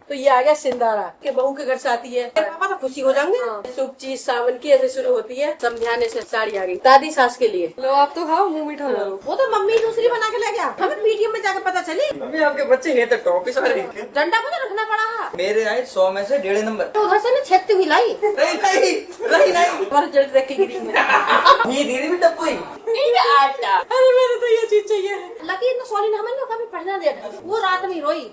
तो ये आ गया सिंदारा के बहू के घर से आती है, पापा तो खुशी हो जाएंगे। शुभ चीज सावन की ऐसे शुरू होती है। समझाने से साड़ी आ गई दादी सास के लिए। लो आप तो खाओ, मुंह मीठा करो। वो तो मम्मी दूसरी बना के ले गया, हमें पीटीएम में जाकर पता चली। मम्मी आपके बच्चे हैं तो टॉपिक सारे डंडा को तो रखना पड़ा। मेरे आए 100 में से 1.5 नंबर। तो उधर से ना छेदती हुई लाई। नहीं तुम्हारे जल्दी देख के गिरी ये धीरे भी टप्पू ही। आटा। अरे मेरे तो ये चीज चाहिए। लकी इतना सॉरी हमें ना कभी पढ़ना दे, वो रात में रोई।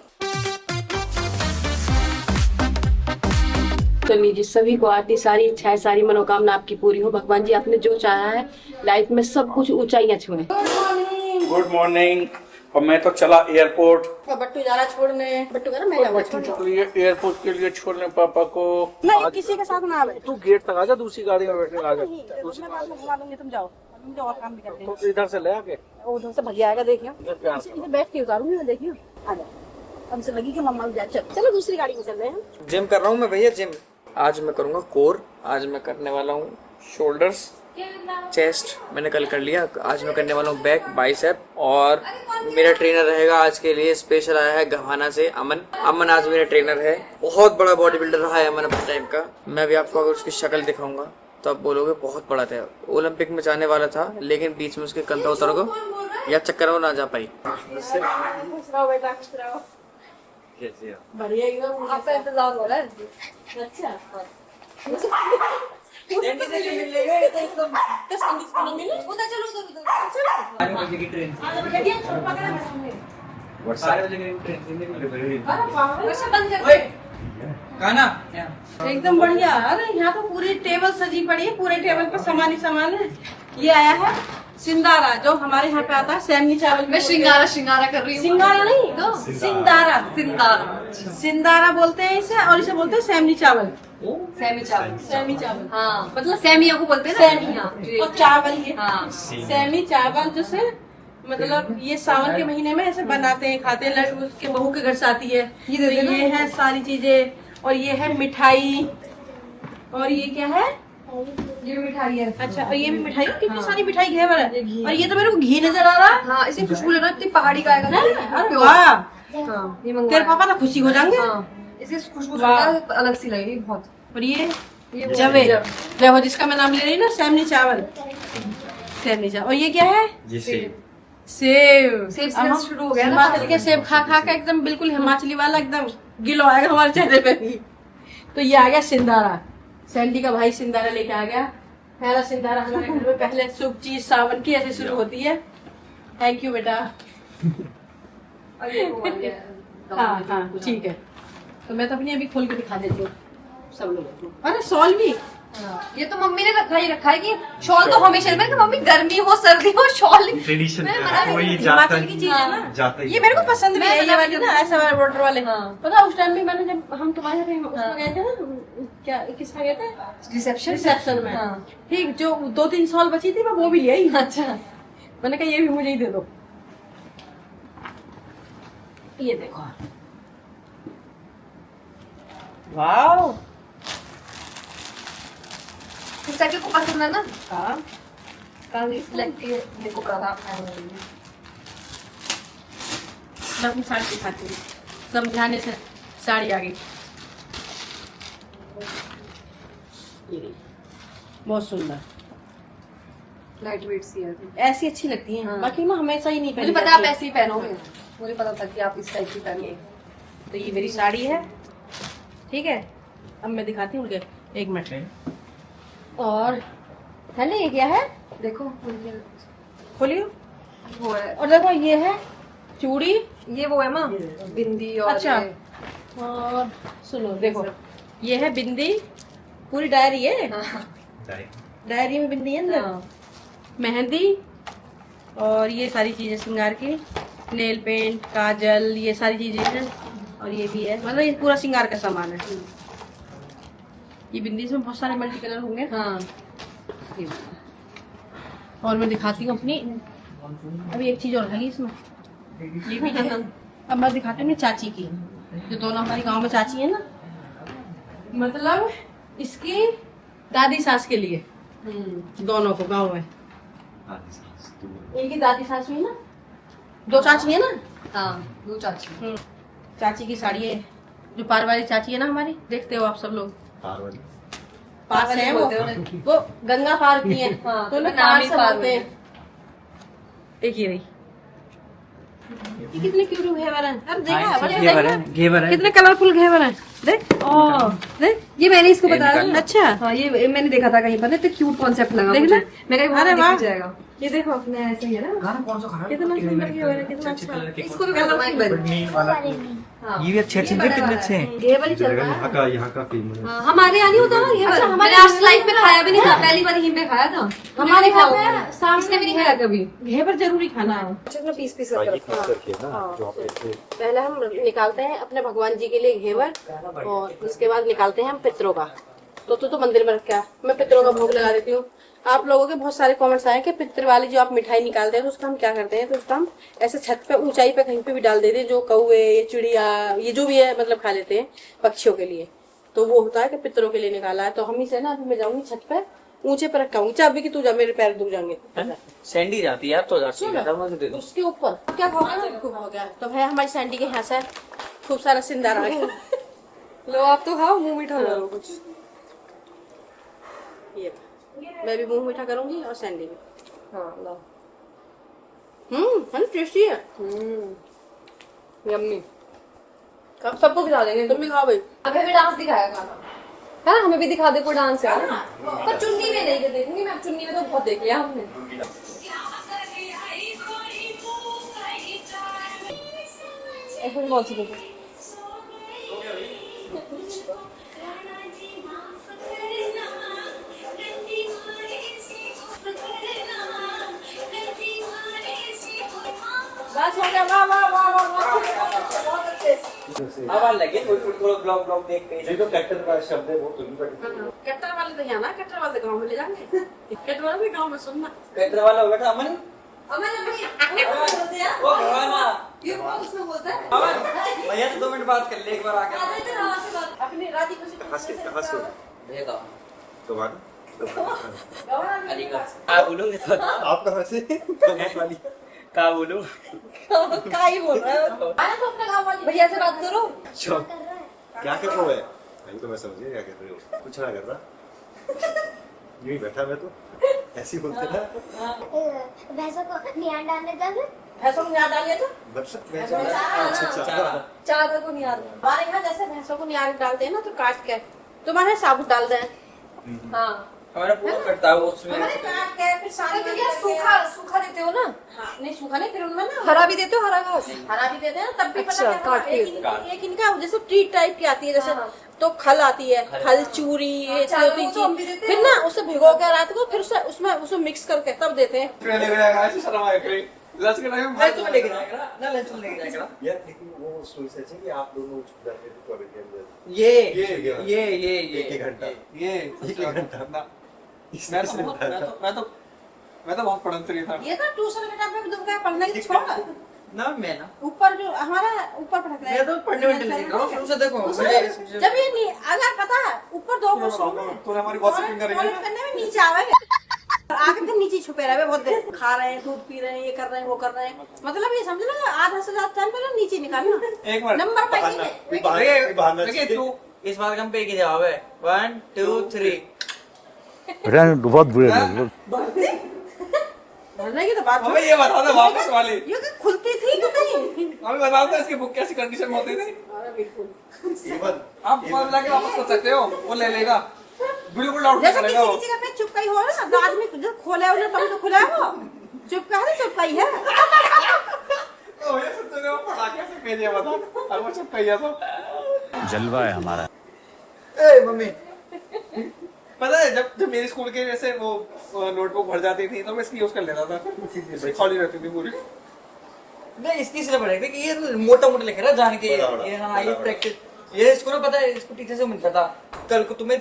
तो लीजिए, सभी को आती सारी इच्छाएं, सारी मनोकामना आपकी पूरी हो। भगवान जी आपने जो चाहा है लाइफ में सब कुछ ऊंचाइयां छुए। Good morning. और मैं तो चला एयरपोर्ट। बट्टू जा रहा छोड़ने। बट्टू कह रहा मैं जाऊंगा छोड़ने। एयरपोर्ट के लिए छोड़ने पापा को। नहीं किसी के साथ ना आवे। तू गेट तक आजा, दूसरी गाड़ी में बैठने आजा। मैं बाद में घुमा दूंगी, तुम जाओ। मुझे और काम भी करते हैं। तो इधर से ले आके उधर से भैया आएगा, देखियो। प्यार से। इसे बैठ के उतारूंगी मैं, देखियो। आ जा। हमसे लगी कि मम्मा जा, चलो दूसरी गाड़ी में चल रहे हैं। जिम कर रहा हूँ मैं भैया, जिम। आज मैं करूँगा कोर। आज मैं करने वाला हूँ शोल्डर्स, चेस्ट मैंने कल कर लिया। आज मैं करने वाला हूँ बैक, बाइसेप। और मेरा ट्रेनर रहेगा आज के लिए, स्पेशल आया है गहाना से, अमन। अमन आज मेरा ट्रेनर है। बहुत बड़ा बॉडी बिल्डर रहा है अमन अपने टाइम का। मैं भी आपको अगर उसकी शक्ल दिखाऊंगा तो आप बोलोगे बहुत बड़ा था। ओलंपिक में जाने वाला था, लेकिन बीच में उसके कंधा उतर गया या चक्कर में ना जा पाई। बढ़िया एकदम। आपका इंतजार हो रहा है। अच्छा उधर चलो, उधर गाना एकदम बढ़िया। अरे यहाँ तो पूरी टेबल सजी पड़ी है, पूरे टेबल पर सामान ही सामान है। ये आया है सिंदारा, जो हमारे यहाँ पे आता है सैमनी चावल। मैं श्रृंगारा कर रही हूँ। सिंगारा नहीं तो सिंदारा। सिंदारा बोलते हैं इसे, और इसे बोलते हैं सैमनी चावल। सैमी चावल। सैमी चावल हाँ, मतलब सैमिया को बोलते हैं ना। सैमी और चावल ये। हाँ। सैमी चावल जैसे मतलब ये सावन के महीने में ऐसे बनाते हैं, खाते हैं। लड्डू उसके बहू के घर से आती है। ये दे देना। ये है सारी चीजें, और ये है मिठाई, और ये क्या है? ये भी मिठाई है। अच्छा, और ये भी मिठाई। कितनी सारी मिठाई घेवर है। और ये तो मेरे को घी नजर आ रहा है। हाँ, इसे खुशबू लेना, इतनी पहाड़ी का आएगा। अरे वाह, हाँ, ये मंगवा। तेरे पापा तो खुशी हो जाएंगे। हाँ, इसे खुशबू वाह। अलग सी लगेगी बहुत। और ये जवे, देखो जिसका मैं नाम ले रही ना, सैमनी चावल। सैमनी चावल। और ये क्या है? सेब। सेब सीजन शुरू हो गया ना। हिमाचल के सेब खा खा के एकदम बिल्कुल हिमाचली वाला एकदम गिलो आएगा हमारे चेहरे पे भी। तो ये आ गया सिंदारा। सैंडी का भाई सिंदारा लेके आ गया। पहला सिंदारा हमारे घर में। पहले शुभ चीज सावन की ऐसे शुरू होती है। थैंक यू बेटा। हाँ हाँ ठीक है। तो मैं तो अपनी अभी खोल के दिखा देती हूँ सब लोगों को। अरे शॉल भी। ये तो मम्मी ने रखा है कि शॉल तो हमेशा। मैंने कहा मम्मी गर्मी हो सर्दी हो शॉल ट्रेडिशन हिमाचल की चीज है ना, ये मेरे को पसंद भी है। ये वाली ना ऐसे वाले बॉर्डर वाले। पता उस टाइम भी मैंने, जब हम तुम्हारे यहाँ पे उसमें गए थे ना, क्या किसमें गए थे? रिसेप्शन में। ठीक, जो 2-3 साल बची थी मैं वो भी ले आई। अच्छा, मैंने कहा ये भी मुझे ही दे दो। ये देखो, वाह। इस टाइप को पसंद है ना। हाँ देखो पता मैं अपनी साड़ी दिखाती हूँ। समझाने से साड़ी आ गई। ये बहुत सुंदर, लाइट वेट सी है। ऐसी अच्छी लगती है। हाँ। बाकी मैं हमेशा ही नहीं मुझे पहनी पता है आप जाती। ऐसे ही पहनोगे। मुझे पता था कि आप इस टाइप की पहनोगे। तो ये मेरी साड़ी है, ठीक है। अब मैं दिखाती हूँ, एक मिनट। और है ना, ये क्या है? देखो खोलियो। वो है, और देखो ये है चूड़ी। ये वो है माँ, बिंदी। और अच्छा। ये- और सुनो, देखो ये है बिंदी, पूरी डायरी है। हाँ। डायरी में बिंदी है अंदर। हाँ। मेहंदी, और ये सारी चीजें श्रृंगार की, नेल पेंट, काजल, ये सारी चीजें हैं। और ये भी है, मतलब ये पूरा श्रृंगार का सामान है। ये बिंदी, इसमें बहुत सारे मल्टी कलर होंगे। हाँ। और मैं दिखाती हूँ अपनी, अभी एक चीज और है इसमें, ये भी है। अब मैं दिखाती हूँ चाची की, जो दोनों हमारी गांव में चाची है ना, मतलब इसकी दादी सास के लिए, दोनों को गांव में। इनकी दादी सास हुई ना, 2 चाची है ना। हाँ, दो चाची। चाची की साड़ी है, जो पार वाली चाची है ना हमारी, देखते हो आप सब लोग, पार्वती पास है वो गंगा पार की है। हाँ, तो लोग नाम पार ही से पार बोलते हैं। एक ही रही, ये कितने क्यूट घेवर हैं। अरे देखा घेवर है, घेवर है। कितने कलरफुल घेवर हैं, देख देख। ये मैंने इसको बताया निकालना। था। अच्छा हाँ, ये मैंने देखा था कहीं पर ना, तो क्यूट कॉन्सेप्ट लगा देख मुझे। ना। मैं कहीं अरे अरे वाह। वाह जाएगा। ये देखो अपने ऐसे ही है ना, कौन सा खाना कितना सुंदर घेवर है, कितना अच्छा। इसको भी कलरफुल। हाँ, ये भी अच्छे अच्छे ये कितने बड़ा अच्छे हैं। घेवर ही चल रहा है। यहाँ का फेमस हाँ, हमारे यहाँ नहीं होता ना ये। अच्छा, अच्छा, हमारे मैंने आज लाइफ में खाया भी नहीं था, पहली बार यहीं पे खाया था। हमारे खाओ, यहाँ पे सामने इसने भी नहीं खाया कभी। घेवर जरूरी खाना है। पीस पीस पहले हम निकालते हैं अपने भगवान जी के लिए घेवर, और उसके बाद निकालते हैं हम पितरों का। तो मंदिर में रखा मैं पितरों का भोग लगा देती हूँ। आप लोगों के बहुत सारे कमेंट्स आए कि पितर वाली जो आप मिठाई निकालते हैं तो उसका हम क्या करते हैं, तो उसका हम ऐसे छत पे ऊंचाई पे कहीं पे भी डाल देते हैं, जो कौवे ये चिड़िया ये जो भी है मतलब खा लेते हैं पक्षियों के लिए। तो वो होता है कि पितरों के लिए निकाला है। तो हम ही से ना, अभी मैं जाऊंगी छत पे ऊंचे पे रखाऊंगी चाबी की, तू जा, मेरे पैर दुख जाएंगे। सैंडी जाती है यार, तो दे दो। उसके ऊपर क्या हो गया। तो भाई हमारी सैंडी के यहाँ से खूब सारा सिंदार आ गया। लो आप तो खाओ, मुंह मीठा हो जाओ कुछ। ये मैं भी मुंह मीठा करूंगी और सैंडी भी। हाँ लो। है टेस्टी है। यम्मी। अब सबको खिला देंगे। तुम भी खाओ भाई। अभी हमें डांस दिखाया खाना है ना, हमें भी दिखा दे कोई डांस है ना। पर चुन्नी में नहीं देखूंगी मैं, चुन्नी में तो बहुत देख लिया हमने। एक मिनट बहुत सी देखो। बस हो गया। वाह वाह वाह वाह बहुत अच्छे। अब लगे थोड़ा ब्लॉग देख के। ये तो कैक्टर का शब्द है, वो तो नहीं पड़ी। कट्टर वाले तो यहाँ ना, कट्टर वाले गाँव में ले जाएंगे। कट्टर वाले गाँव में सुनना। कटर वाला हो बेटा अमन। बोलते हैं ओ भगवाना, ये बहुत उसमें बोलता है। अमन भैया तो 2 मिनट बात कर ले एक बार आके। अपनी राजी खुशी हंस के भेजा दोबारा क्या बोलोगे तो आप कहाँ से क्या बोलूं। का ही बोल रहा है तो। आया तो अपने गाँव वाली भैया से बात करो। क्या कर रहे हो? नहीं तो मैं समझ गया क्या कर रहे हो। कुछ ना कर रहा, यूं ही बैठा मैं तो ऐसे ही बोलते ना। भैंसों को नियान डालने जाना। भैंसों को नियार डालिए तो अच्छा चादर को नहीं आता। हमारे यहाँ जैसे भैंसों को नियार डालते हैं ना, तो काट के तुम्हारे साबुत डाल दें। हाँ, हमारा पूरा करता है वो उसमें। हमारे काट के फिर सारी तो क्या सूखा सूखा देते हो ना? हाँ, नहीं सूखा नहीं, फिर उनमें ना हरा भी देते हो, हरा घास। हरा भी देते हैं ना, तब भी अच्छा, पता क्या काट के। एक इनका जैसे ट्रीट टाइप की आती है, जैसे हाँ। तो खल आती है, खल चूरी ये अच्छा, होती वो तो हम भी देते फिर हैं। ना उसे भिगो के रात को फिर उसमें मिक्स करके तब देते हैं। लंच में लेके जाएगा ना, लंच में लेके जाएगा। यार लेकिन वो स्टोरी सच है कि आप दोनों छुप जाते थे कॉलेज के अंदर। ये एक ही घंटा एक ही घंटा मैं तो बहुत पढ़ंतरी था ये तो ट्यूशन के टाइम पे दुख गया पढ़ने की छोड़ ना। मैं ना ऊपर जो हमारा ऊपर पढ़ रहा है, मैं तो पढ़ने में ढील रहा हूँ शुरू से। देखो जब ये नहीं अगर पता है ऊपर 2 क्वेश्चन तूने हमारी गॉसिपिंग करेगी ना। करने में नीचे आवेगा, आगे फिर नीचे छुपे रहे बहुत देर, खा रहे हैं, दूध पी रहे हैं, ये कर रहे हैं, वो कर रहे हैं। मतलब ये समझ लो आधा से ज्यादा टाइम पहले नीचे निकालना। एक मिनट नंबर पाएंगे देखिए तू इस बात का हम पे की जवाब है 1 2 3। बहुत बुरे लोग। भरने की तो बात हमें ये बता दो वापस वाली, ये कि खुलती थी कि नहीं। हमें बता दो इसकी बुक कैसी कंडीशन में होती थी। अरे बिल्कुल आप फोन लाके वापस कर सकते हो, वो ले लेगा, बिल्कुल डाउट नहीं जैसे करेगा वो। किसी का पेट चुपका ही हो ना, तो आदमी जो खोला है तभी तो खुला है वो, चुपका है चुपका ही है। तो ये सब तूने वो पढ़ा कैसे भेजे बता, और वो सब कहिया तो जलवा है हमारा। ए मम्मी पता है जब मेरी स्कूल के जैसे वो नोटबुक भर जाती थी तो मैं इसकी यूज कर लेता था, खाली रहती थी पूरी। नहीं इसकी सिर्फ पढ़ेगा कि ये मोटा मोटा लिख रहा है जान के, ये हाँ ये प्रैक्टिस, ये इसको ना पता है, इसको टीचर से मिलता था कल को तुम्हें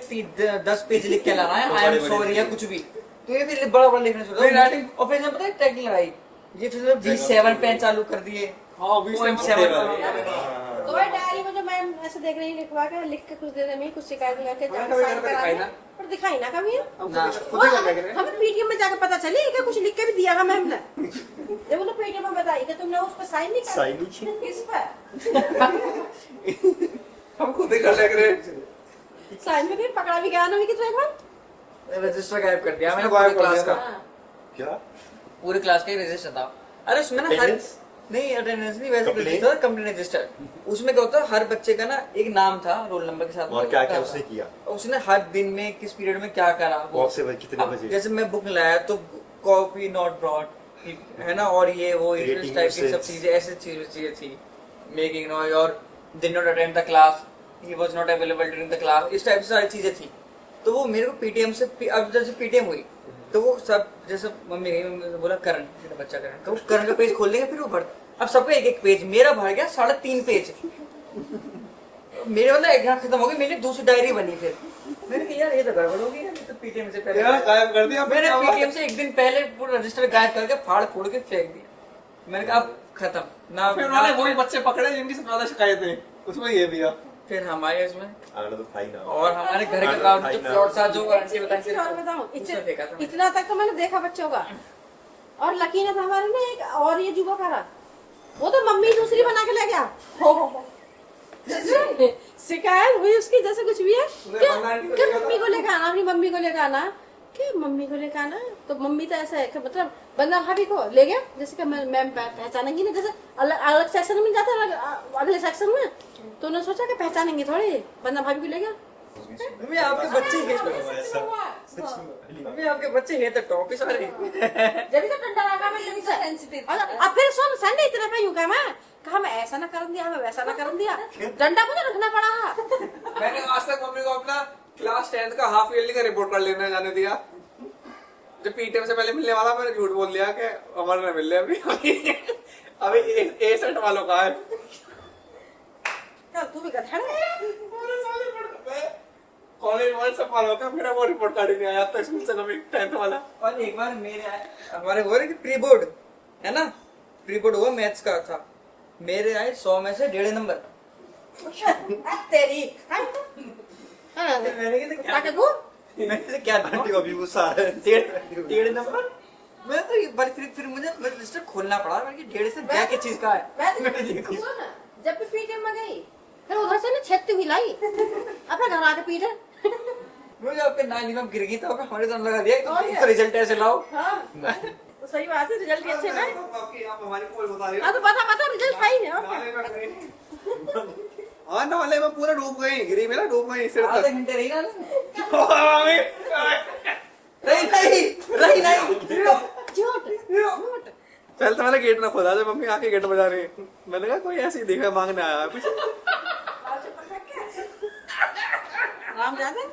10 पेज लिख के लाना है, आई एम सॉरी या कुछ भी, तो ये फिर बड़ा बड़ा लिखना शुरू राइटिंग। और फिर पता है टैगिंग लगाई, ये फिर V7 पेन चालू कर दिए। हाँ V7 तो भाई डायरी में जो मैम ऐसे देख रही है लिखवा के लिख के कुछ दे दे, मैं कुछ शिकायत लगा के मैंने कभी घर पे दिखाई ना। पर दिखाई ना कभी ना खुद ही करने के लिए। हमें पीटीएम में जाकर पता चली क्या कुछ लिख के भी दिया था मैम ने, जब उन्हें पीटीएम में बताई कि तुमने उस पर साइन नहीं साइन नहीं किस पर। हम खुद ही कर लेंगे। साइड में भी पकड़ा भी गया ना कि तो एक बार रजिस्टर गायब कर दिया मैंने गायब पूरी कर क्लास दिया। का। क्या पूरी क्लास का ही रजिस्टर था। अरे उसमें ना हर Attendance? नहीं अटेंडेंस नहीं, वैसे Complaint? Register complaint register. उसमें क्या होता है, हर बच्चे का ना एक नाम था रोल नंबर के साथ। और क्या क्या उसने किया उसने हर दिन में किस पीरियड में क्या करा वो। कौन से बजे कितने अब बजे जैसे मैं बुक लाया तो कॉपी नॉट ब्रॉट है ना, और ये वो इस Creating टाइप की सब nuisance. चीजें ऐसी चीजें थी। मेकिंग नॉइज और did not attend the class, he was not available during the class, इस टाइप से सारी चीजें थी। तो वो मेरे को पीटीएम से अब जैसे पीटीएम हुई तो वो सब जैसे मम्मी गई, मम्मी ने बोला करण मेरा बच्चा करण, तो करण का पेज खोल देंगे फिर वो भर। अब सबका एक एक पेज, मेरा भर गया 3.5 पेज। मेरे वाला एग्जाम खत्म हो गई, मेरी दूसरी डायरी बनी। फिर मैंने कहा यार ये तो गड़बड़ हो गई है, तो पीटीएम से पहले गायब कर दिया मैंने पीटीएम से एक दिन पहले पूरा रजिस्टर गायब करके फाड़ फोड़ के फेंक दिया। मैंने कहा अब खत्म ना। फिर उन्होंने वही बच्चे पकड़े जिनकी सबसे ज्यादा शिकायतें, उसमें ये भी आ। फिर हमारे उसमें आना तो था ही ना और हमारे घर के काम जो प्लॉट था, जो आंटी बताई और बताऊं उसमें फेंका था मैंने। इतना तक तो मैंने देखा बच्चों का। और लकी ने तो हमारे ना एक और ये जुबा करा, वो तो मम्मी दूसरी बना के ले गया। हो शिकायत हुई उसकी जैसे कुछ भी है क्या मम्मी को लेकर आना, अपनी मम्मी को लेकर आना, क्या मम्मी को लेकर आना। तो मम्मी तो ऐसा है कि मतलब बंदा भाभी को ले गया, जैसे कि मैम पहचानेंगी ना, जैसे अलग अलग सेक्शन में जाता है अगले सेक्शन में, तो उन्होंने सोचा कि पहचानेंगे थोड़ी, बंदा भाभी को ले गया। मम्मी आपके बच्चे मम्मी आपके बच्चे हैं तो टॉप ही सारे। जब तो डंडा लगा मैं जल्दी से सेंसिटिव। अब फिर सुन संडे इतने पे यूं कहा मैं ऐसा ना कर दिया, हमें वैसा ना कर दिया, डंडा मुझे रखना पड़ा। मैंने आज तक मम्मी को अपना क्लास 10th का हाफ ईयरली का रिपोर्ट कार्ड लेने जाने दिया। जब पीटीएम से पहले मिलने वाला मैंने झूठ बोल दिया कि हमारे ने मिल लिया। अभी ए सेट वालों का है। चल तू भी गधा है। कॉलेज वाले सब वालों का मेरा वो रिपोर्ट कार्ड ही नहीं आया तक स्कूल से कभी 10th वाला। और एक बार मेरे हमारे हो रहे प्री बोर्ड है ना, प्री बोर्ड हुआ मैथ्स का था, मेरे आए 100 में से 1.5 नंबर। तेरी मैंने कहा क्या ताकि तू मैंने क्या आंटी को भी गुस्सा आ रहा है। 1.5 नंबर। मैं तो एक बार फिर मुझे रजिस्टर खोलना पड़ा, मैंने कहा 1.5 से क्या किस चीज का है। मैंने देखो सुन, जब भी पीटीएम में गई फिर उधर से ना छेदती हुई लाई अपने घर आके पीटे। मुझे आपके नानी में गिर गई तो हमारे तो लगा दिया तो रिजल्ट ऐसे लाओ। हाँ तो सही बात है, रिजल्ट अच्छे ना। आप हमारी पोल बता रही हाँ तो बता रिजल्ट सही है। हाँ नाले में पूरा डूब गई, गिरी में ना डूब गई सिर आधे तक। घंटे रही ना रही नहीं झूठ चल तो मैंने गेट ना खोला, जब मम्मी आके गेट बजा रही, मैंने कहा कोई ऐसे ही दिखा मांगने आया है कुछ। राम जाने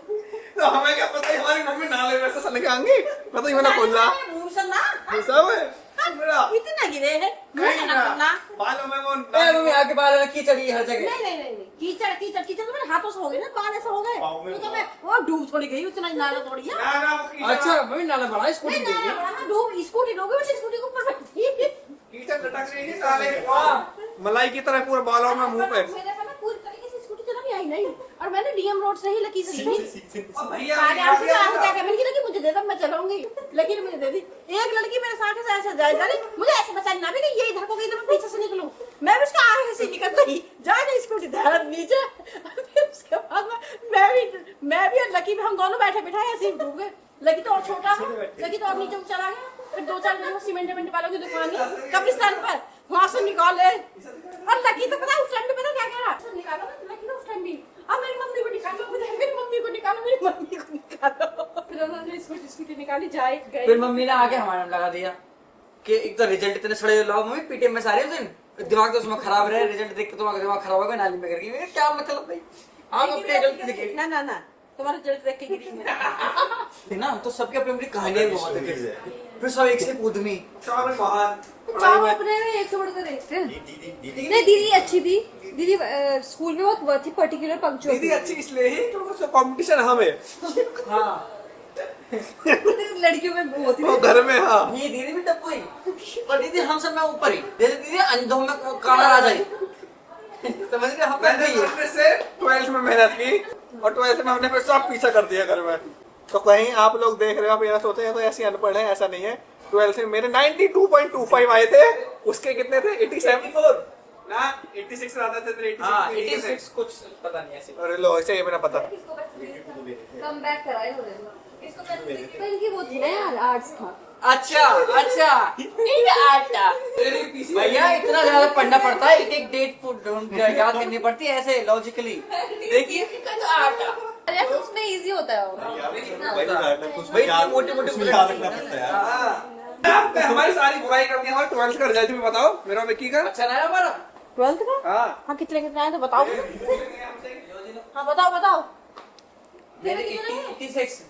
तो हमें क्या पता हमारी मम्मी नाले में से सन के आएंगी, मैं तो ये ना खोला मुंह से ना सब है मेरा इतना गिरे है मुंह से ना सुनना। बालों में वो मम्मी आके बाल में कीचड़ हर जगह। नहीं कीचड़ कीचड़ कीचड़ तो मेरे हाथों से हो गए ना, बाल ऐसे हो गए तो मैं वो डूब थोड़ी गई, उतना ही नाला थोड़ी है। ना ना वो कीचड़ अच्छा मम्मी नाला बड़ा स्कूटी नहीं नाला बड़ा ना, डूब स्कूटी डूब गई, स्कूटी के ऊपर बैठी। कीचड़ लटक रही थी साले मलाई की तरह पूरा बालों में मुंह पे। मेरे पे ना पूरी तरीके से स्कूटी चला आई नहीं, और मैंने डीएम रोड से ही लकी से ली। अब भैया आगे आपसे आगे क्या क्या मैंने कहा कि मुझे दे दो मैं चलाऊंगी, लेकिन मुझे दे दी। एक लड़की मेरे साथ से ऐसे जाए जा रही, मुझे ऐसे बचाने ना भी नहीं, ये इधर को गई तो मैं पीछे से निकलूं, मैं भी उसका आगे से निकल गई, जाए नहीं स्कूटी धर नीचे। फिर उसके बाद मैं भी और लकी भी हम दोनों बैठे बिठाए ऐसे ही डूब गए। लकी तो और छोटा था, लकी तो और नीचे चला गया। फिर 2-4 दिन में सीमेंट वालों की दुकान है कब्रिस्तान पर, वहां से निकाले। और लकी तो पता उस टाइम पे पता क्या कह रहा, निकालो ना लकी तो उस टाइम भी, अब मेरी मम्मी को निकालो, मेरी मम्मी को निकालो, मेरी मम्मी को निकालो। फिर उन्होंने स्कूटी निकाली, जाए गए। फिर मम्मी ने आके हमारे लगा दिया कि एक तो रिजल्ट इतने सड़े लाओ मम्मी पीटीएम में सारे उस दिन दिमाग तो उसमें खराब रहे, रिजल्ट देख के तुम्हारा दिमाग खराब होगा, नाली में गिर गई। क्या मतलब भाई आप अपने रिजल्ट देखिए ना तुम्हारा रिजल्ट देख के गिरी मैं। ना, तो सबके अपनी अपनी कहानियां भी बहुत है। फिर सब एक से उद्यमी चावल महान चाव अपने में एक से बढ़कर एक थे। नहीं दीदी अच्छी थी, दीदी स्कूल में बहुत थी पर्टिकुलर पंक्चुअल। दीदी अच्छी इसलिए ही क्योंकि उसका कंपटीशन हमें हाँ लड़कियों में वो थी। वो घर में। हाँ ये दीदी भी टप्पू ही, पर दीदी हम सब में ऊपर ही, जैसे दीदी अंधों में काला आ जाए समझ गए। हम मैंने तो से 12th में मेहनत की और 12th में हमने फिर सब पीछा कर दिया घर में। तो कहीं आप लोग देख रहे हो, आप ये सोचते हैं तो ऐसे अनपढ़ है, ऐसा नहीं है। 12th में मेरे 92.25 आए थे, उसके कितने थे 87 ना 86 आता था तेरे 86 हाँ ठीक है 86 कुछ पता नहीं ऐसे। अरे लो ऐसे ये मेरा पता कम बैक कराए उन्होंने इसको तो इनकी वो थी ना यार आर्ट्स था। अच्छा अच्छा आटा भैया इतना ज्यादा पढ़ना पड़ता है, एक एक डेट याद करनी पड़ती है ऐसे लॉजिकली। देखिए आटा अरे उसमें इजी होता है वो। भाई मोटे मोटे उसमें याद रखना पड़ता है यार। हमारी सारी बुराई कर दी, हमारा 12th का रिजल्ट भी बताओ मेरा विक्की का। अच्छा ना है हमारा 12th का हाँ हाँ कितने कितने आए तो बताओ। हाँ बताओ बताओ। मेरे 86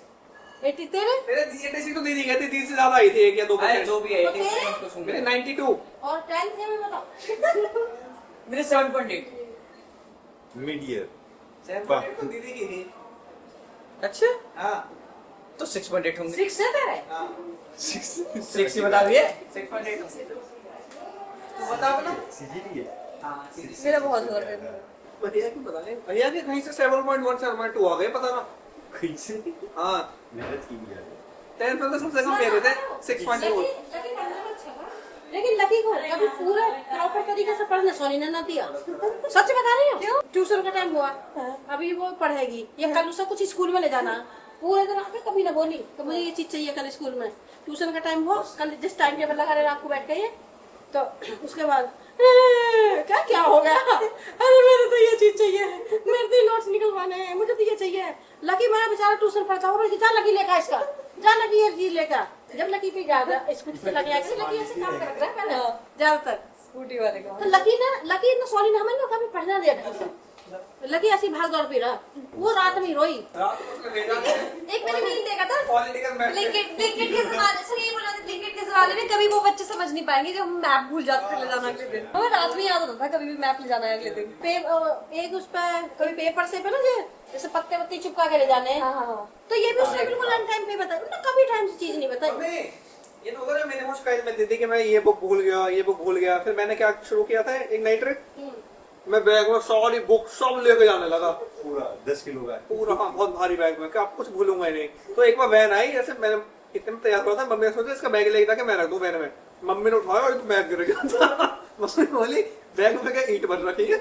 80 तेरे तेरे 86 तो दीदी कहती 30 से ज्यादा आई थी, 1 या 2 अरे जो भी है 86 तो सुन मेरे मेरे 92 और 10th से में बताओ। मेरे 7.8। मिड ईयर 7.8 तो दीदी की थी। अच्छा हाँ तो 6.8 होंगे। 6 है तेरे। 6 ही बता दिए 6.8 तो बता बना सीजीपी है। हाँ मेरा बहुत जोर है। भैया की पता नहीं, भैया के कहीं से 7.1 7.2 आ गए पता ना। कहीं से हाँ मेहनत की है 10th में तो सबसे कम मेरे थे 6.2। लेकिन लकी को कभी पूरा प्रॉपर तरीके से पढ़ने सोनी ने ना दिया। सच बता रही हो, ट्यूशन का टाइम हुआ अभी वो पढ़ेगी, ये कल उसे कुछ स्कूल में ले जाना, पूरे दिन आके कभी ना बोली कि मुझे ये चीज चाहिए कल स्कूल में। ट्यूशन का टाइम हुआ, कल जिस टाइम टेबल लगा रहे रात को बैठ गई तो उसके बाद क्या क्या हो गया, अरे मेरे तो ये चीज चाहिए, मेरे तो नोट्स निकलवाने हैं, मुझे तो ये चाहिए। लकी मेरा बेचारा ट्यूशन पढ़ता हुआ जा लकी लेकर इसका, जा लकी ये चीज लेकर। जब लकी पे ज्यादा स्कूटी से लगे आके लकी ऐसे काम कर रहा है पहले ज्यादातर स्कूटी वाले का। तो लकी ने सोनी ने हमें कभी पढ़ना दिया था। लकी ऐसी भाग दौड़ पे रहा, वो रात में रोई। रात को उसने भेजा एक मैंने मीम देखा था पॉलिटिकल मैप ब्लिंकिट के जमाने से, यही बोला था ब्लिंकिट के जमाने में कभी वो बच्चे समझ नहीं पाएंगे जब हम मैप भूल जाते थे ले जाना अगले दिन। हमें रात में याद होता था कभी भी मैप ले जाना है अगले दिन। एक उस पर कभी पेपर से पे ना जैसे पत्ते वत्ते चिपका के ले जाने हैं। हाँ। तो ये भी उसने बिल्कुल अन टाइम पे बताया, उन्होंने कभी टाइम से चीज नहीं बताई। हमने ये तो होगा ना, मैंने वो शिकायत में दी थी कि मैं ये बुक भूल गया, ये बुक भूल गया। फिर मैंने क्या शुरू किया था, एक नई ट्रिक, मैं बैग में सारी बुक सब लेके जाने लगा पूरा 10 किलो का पूरा। हाँ बहुत भारी बैग में, क्या आप कुछ भूलूंगा ही नहीं। तो एक बार वैन आई, जैसे मैंने इतने में तैयार हुआ था, मम्मी ने सोचा इसका बैग लेके जाके मैं रख दूं वैन में। मम्मी ने उठाया और बैग गिर गया था। मम्मी बोली बैग में क्या ईंट भर रखी है।